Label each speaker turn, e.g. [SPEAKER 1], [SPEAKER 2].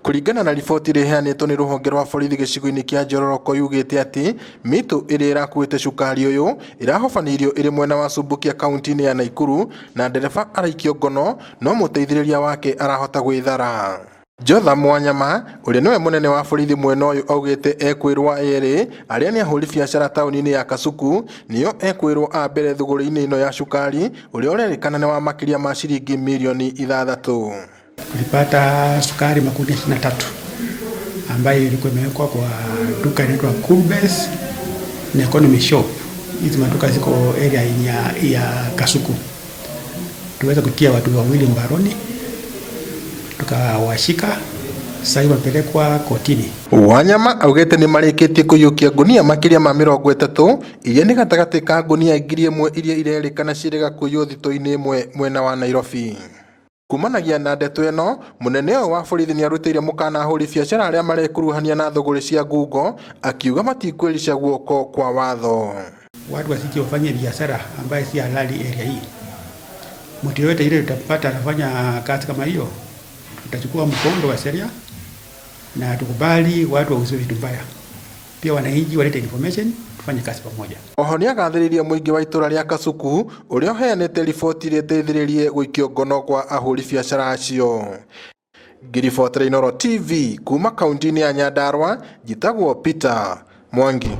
[SPEAKER 1] Kuringana na riboti riheanitwo ni ruhonge rwa borithi gicigo-ini kia Njororoko yugite ati mitu iri irakuite cukari uyu irahobanirio iri mwena wa Subukia kaunti-ini ya Nakuru na ndereba araikio ngono no muteithiriria wake arahota gwithara. Jotham Wanyama uria niwe munene wa borithi mwena uyu augite ekwirwa eri aria ni ahuri biacara tauni-ini ya Kasuku nio ekwirwa a mbere thuguri-ini ino ya cukari uria urerikana ni wa makiria ma ciringi milioni 6.
[SPEAKER 2] Tulipata sukari makundi 23 ambayo ilikuwa imewekwa kwa duka inaitwa Coolbase na Economy Shop. Hizi maduka ziko area ya Kasuku. Tuweza kutia watu wawili mbaroni, tukawashika, sasa wapelekwa kotini.
[SPEAKER 1] Wanyama augete ni marikitie kuyukia gunia makiria ma 30 iria ni gatagati ka gunia 1,000 iria irerikana cirega kuyo thito-ini imwe mwena wa Nairobi. Kumanagia na ndeto ino, munene wa borithi ni arutire mukana ahuri biacara aria marekuruhania na thoguri cia ngungo akiuga matikwiricia guoko kwa watho.
[SPEAKER 2] Watu wasije wafanye biashara ambayo si halali area hii. Mtu yote ile tutapata anafanya kazi kama hiyo, tutachukua mkondo wa sheria na tukubali watu wauze vitu mbaya. Pia wananchi walete information, tufanye kazi pamoja.
[SPEAKER 1] Oho ni agathiririe muingi wa itura ria Kasuku uria uheanite riboti ria teithiririe guikio ngono kwa ahuri biacara acio. Ngiribotera Inooro TV kuma kaunti-ini ya Nyandarua, njitagwo Peter Mwangi.